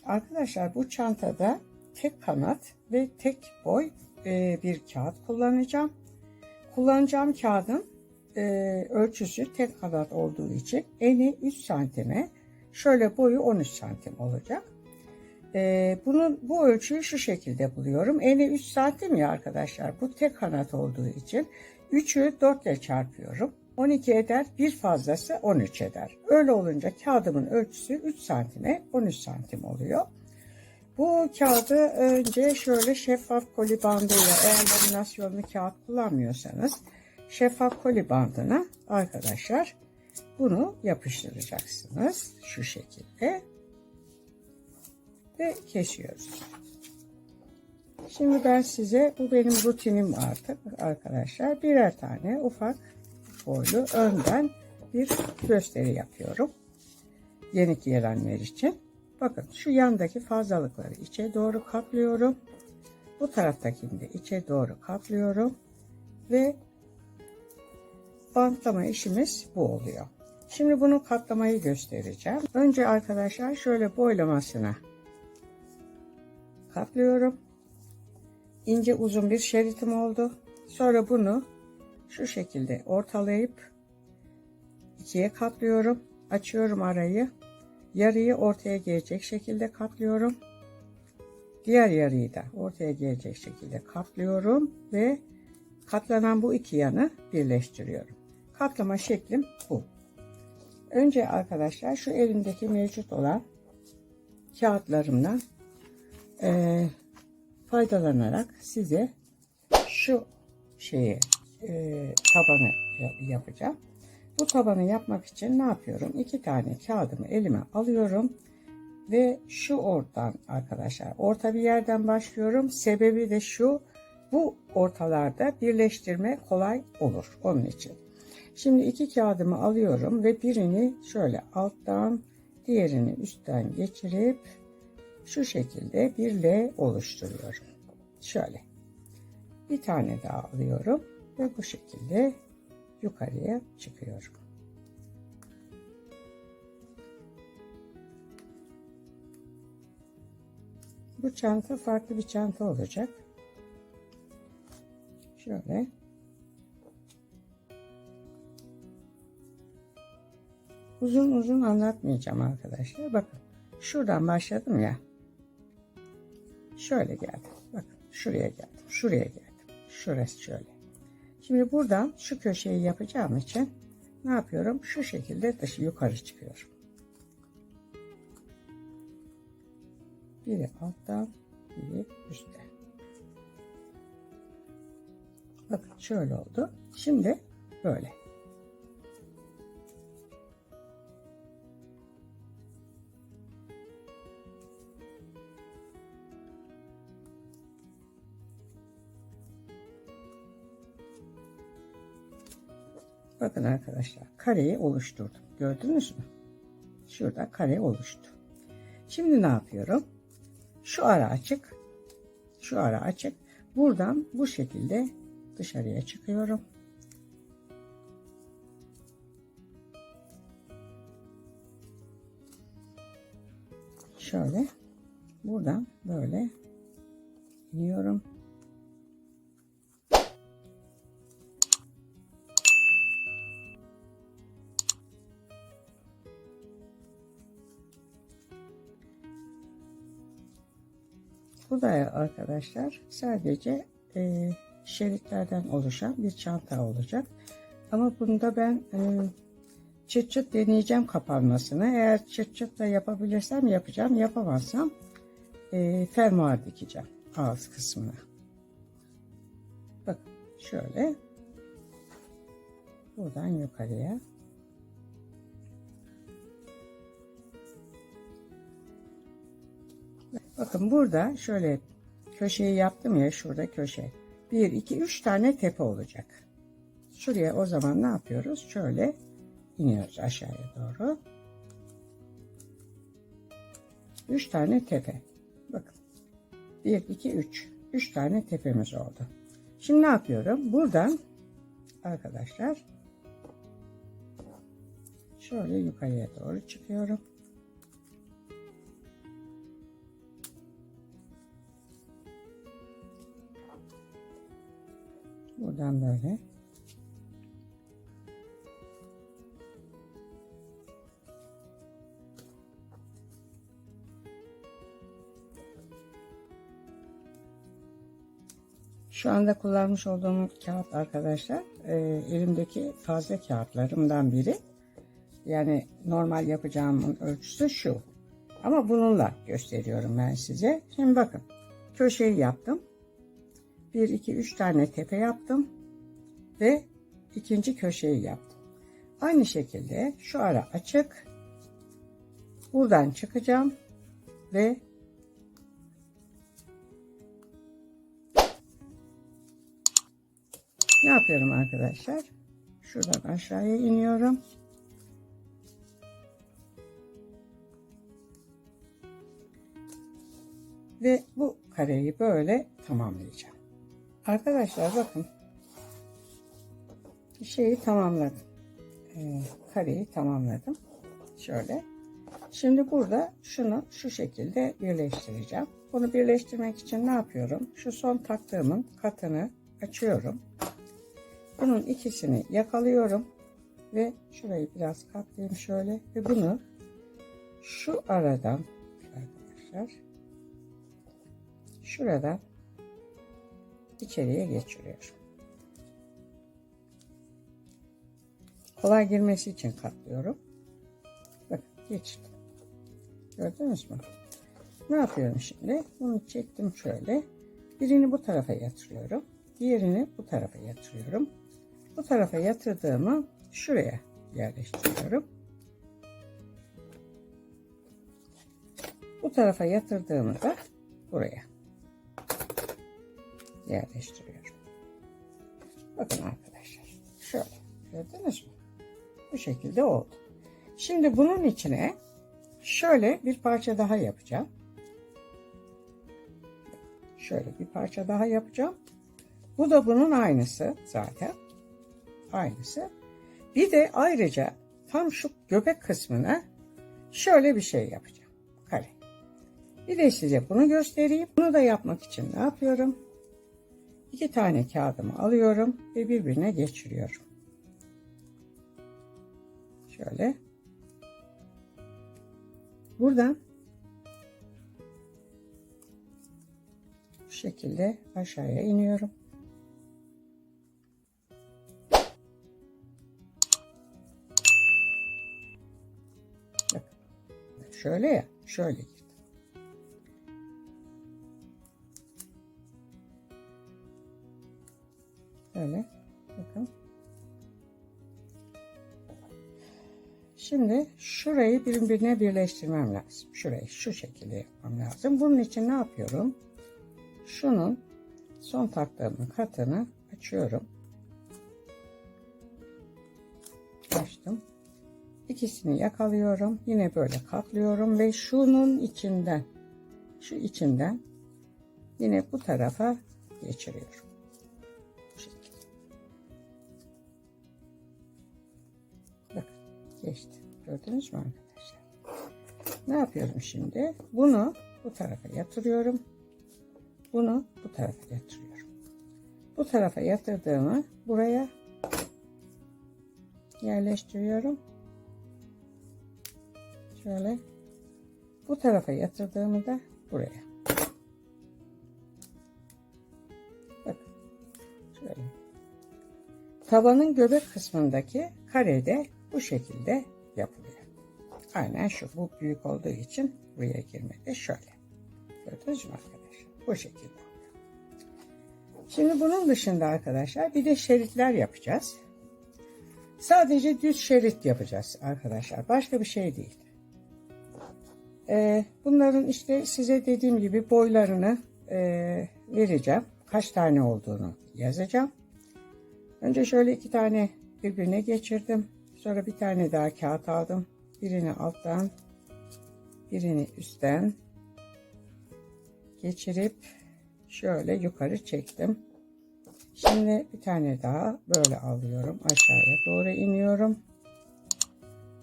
Arkadaşlar bu çantada tek kanat ve tek boy bir kağıt kullanacağım. Kullanacağım kağıdın ölçüsü tek kanat olduğu için eni 3 santime, şöyle boyu 13 santim olacak. Bu ölçüyü şu şekilde buluyorum. Eni 3 santim ya arkadaşlar, bu tek kanat olduğu için 3'ü 4 ile çarpıyorum. 12 eder, bir fazlası 13 eder. Öyle olunca kağıdımın ölçüsü 3 santime 13 santim oluyor. Bu kağıdı önce şöyle şeffaf koli bandıyla, eğer laminasyonlu kağıt kullanmıyorsanız şeffaf koli bandına arkadaşlar bunu yapıştıracaksınız şu şekilde ve kesiyoruz. Şimdi ben size, bu benim rutinim artık arkadaşlar, birer tane ufak boylu önden bir gösteri yapıyorum yeni gelenler için. Bakın şu yandaki fazlalıkları içe doğru katlıyorum. Bu taraftakini de içe doğru katlıyorum. Ve bantlama işimiz bu oluyor. Şimdi bunu katlamayı göstereceğim. Önce arkadaşlar şöyle boylamasına katlıyorum. İnce uzun bir şeritim oldu. Sonra bunu şu şekilde ortalayıp ikiye katlıyorum. Açıyorum arayı. Yarıyı ortaya gelecek şekilde katlıyorum. Diğer yarıyı da ortaya gelecek şekilde katlıyorum ve katlanan bu iki yanı birleştiriyorum. Katlama şeklim bu. Önce arkadaşlar şu elimdeki mevcut olan kağıtlarımdan faydalanarak size şu tabanı yapacağım. Bu tabanı yapmak için ne yapıyorum? 2 tane kağıdımı elime alıyorum ve şu oradan arkadaşlar, orta bir yerden başlıyorum. Sebebi de şu, bu ortalarda birleştirme kolay olur onun için. Şimdi 2 kağıdımı alıyorum ve birini şöyle alttan, diğerini üstten geçirip şu şekilde bir L oluşturuyorum. Şöyle bir tane daha alıyorum ve bu şekilde yukarıya çıkıyorum. Bu çanta farklı bir çanta olacak. Şöyle. Uzun uzun anlatmayacağım arkadaşlar. Bakın şuradan başladım ya. Şöyle geldim. Bakın şuraya geldim. Şuraya geldim. Şurası şöyle. Şimdi buradan şu köşeyi yapacağım için ne yapıyorum? Şu şekilde yukarı çıkıyorum. Biri alttan, biri üstten. Bakın şöyle oldu. Şimdi böyle. Bakın arkadaşlar, kareyi oluşturdum. Gördünüz mü? Şurada kare oluştu. Şimdi ne yapıyorum? Şu ara açık. Şu ara açık. Buradan bu şekilde dışarıya çıkıyorum. Şöyle. Buradan böyle iniyorum. Bu da arkadaşlar sadece şeritlerden oluşan bir çanta olacak. Ama bunda ben çıt çıt deneyeceğim kapanmasını. Eğer çıt çıtla yapabilirsem yapacağım. Yapamazsam fermuar dikeceğim ağız kısmına. Bakın şöyle. Buradan yukarıya. Bakın burada şöyle köşeyi yaptım ya, şurada köşe. 1, 2, 3 tane tepe olacak. Şuraya o zaman ne yapıyoruz? Şöyle iniyoruz aşağıya doğru. 3 tane tepe. Bakın. 1, 2, 3. 3 tane tepemiz oldu. Şimdi ne yapıyorum? Buradan arkadaşlar şöyle yukarıya doğru çıkıyorum. Buradan böyle. Şu anda kullanmış olduğum kağıt arkadaşlar, elimdeki fazla kağıtlarımdan biri. Yani normal yapacağımın ölçüsü şu. Ama bununla gösteriyorum ben size. Şimdi bakın. Köşeyi yaptım. 1, 2, 3 tane tepe yaptım. Ve ikinci köşeyi yaptım. Aynı şekilde şu ara açık. Buradan çıkacağım. Ve ne yapıyorum arkadaşlar? Şuradan aşağıya iniyorum. Ve bu kareyi böyle tamamlayacağım. Arkadaşlar bakın. Şeyi tamamladım. Kareyi tamamladım. Şöyle. Şimdi burada şunu şu şekilde birleştireceğim. Bunu birleştirmek için ne yapıyorum? Şu son taktığımın katını açıyorum. Bunun ikisini yakalıyorum. Ve şurayı biraz katlayayım şöyle. Ve bunu şu aradan arkadaşlar şuradan içeriye geçiriyorum. Kolay girmesi için katlıyorum. Bakın geçtim. Gördünüz mü? Ne yapıyorum şimdi? Bunu çektim şöyle. Birini bu tarafa yatırıyorum. Diğerini bu tarafa yatırıyorum. Bu tarafa yatırdığımı şuraya yerleştiriyorum. Bu tarafa yatırdığımı da buraya yerleştiriyorum. Bakın arkadaşlar. Şöyle. Gördünüz mü? Bu şekilde oldu. Şimdi bunun içine şöyle bir parça daha yapacağım. Şöyle bir parça daha yapacağım. Bu da bunun aynısı zaten. Aynısı. Bir de ayrıca tam şu göbek kısmına şöyle bir şey yapacağım. Kare. Bir de size bunu göstereyim. Bunu da yapmak için ne yapıyorum? 2 tane kağıdımı alıyorum ve birbirine geçiriyorum. Şöyle. Buradan bu şekilde aşağıya iniyorum. Bakın. Şöyle ya, şöyle girdim. Böyle. Bakın. Şimdi şurayı birbirine birleştirmem lazım. Şurayı şu şekilde yapmam lazım. Bunun için ne yapıyorum? Şunun son taktığımın katını açıyorum. Açtım. İkisini yakalıyorum. Yine böyle katlıyorum ve şunun içinden, şu içinden yine bu tarafa geçiriyorum. Bu şekilde. Bakın geçti. Gördünüz mü arkadaşlar? Ne yapıyorum şimdi? Bunu bu tarafa yatırıyorum. Bunu bu tarafa yatırıyorum. Bu tarafa yatırdığımı buraya yerleştiriyorum. Şöyle. Bu tarafa yatırdığımı da buraya. Bakın. Şöyle. Tabanın göbek kısmındaki karede bu şekilde yapılıyor. Aynen şu. Bu büyük olduğu için buraya girmedi. Şöyle. Gördünüz mü arkadaşlar? Bu şekilde. Şimdi bunun dışında arkadaşlar bir de şeritler yapacağız. Sadece düz şerit yapacağız arkadaşlar. Başka bir şey değil. Bunların işte size dediğim gibi boylarını vereceğim. Kaç tane olduğunu yazacağım. Önce şöyle 2 tane birbirine geçirdim. Sonra bir tane daha kağıt aldım. Birini alttan, birini üstten geçirip şöyle yukarı çektim. Şimdi bir tane daha böyle alıyorum. Aşağıya doğru iniyorum.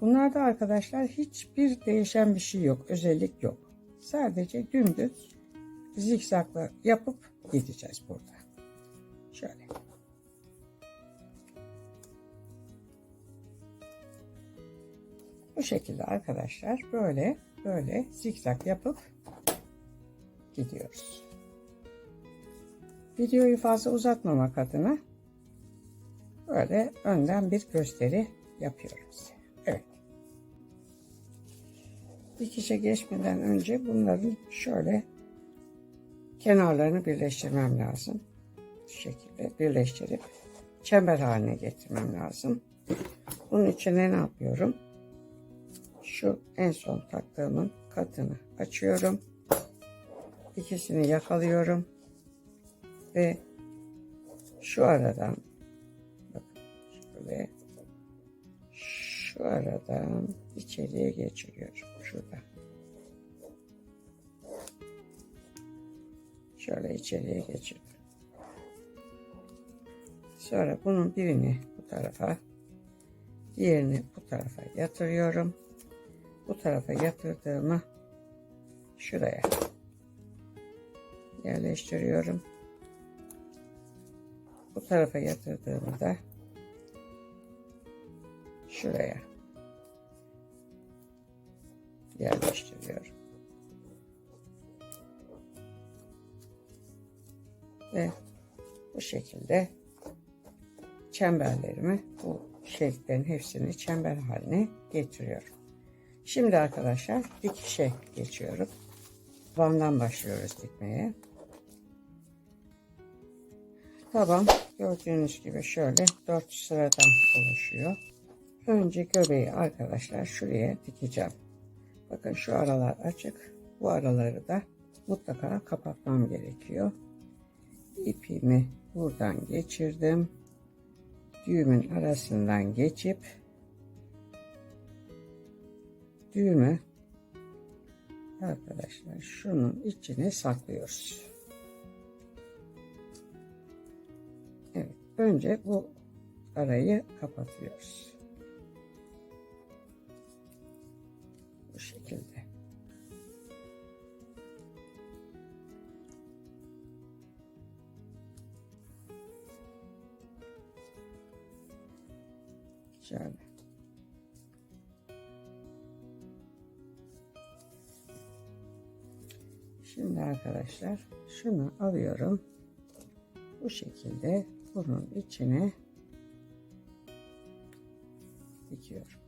Bunlarda arkadaşlar hiçbir değişen bir şey yok. Özellik yok. Sadece dümdüz zikzakla yapıp gideceğiz burada. Şöyle. Bu şekilde arkadaşlar böyle zikzak yapıp gidiyoruz. Videoyu fazla uzatmamak adına böyle önden bir gösteri yapıyorum size. Evet. Dikişe geçmeden önce bunların şöyle kenarlarını birleştirmem lazım. Şu şekilde birleştirip çember haline getirmem lazım. Bunun içine ne yapıyorum? Şu en son taktığımın katını açıyorum. İkisini yakalıyorum. Ve şu aradan bakın şöyle şu aradan içeriye geçiriyorum. Şurada. Şöyle içeriye geçirdim. Sonra bunun birini bu tarafa, diğerini bu tarafa yatırıyorum. Bu tarafa yatırdığımı şuraya yerleştiriyorum. Bu tarafa yatırdığımı da şuraya yerleştiriyorum. Ve bu şekilde çemberlerimi, bu şeritlerin hepsini çember haline getiriyorum. Şimdi arkadaşlar dikişe geçiyorum. Tabandan başlıyoruz dikmeye. Taban gördüğünüz gibi şöyle 4 sıradan oluşuyor. Önce göbeği arkadaşlar şuraya dikeceğim. Bakın şu aralar açık. Bu araları da mutlaka kapatmam gerekiyor. İpimi buradan geçirdim. Düğümün arasından geçip düğümü arkadaşlar şunun içine saklıyoruz. Evet, önce bu arayı kapatıyoruz. Bu şekilde. Şöyle. Şimdi arkadaşlar şunu alıyorum. Bu şekilde bunun içine dikiyorum.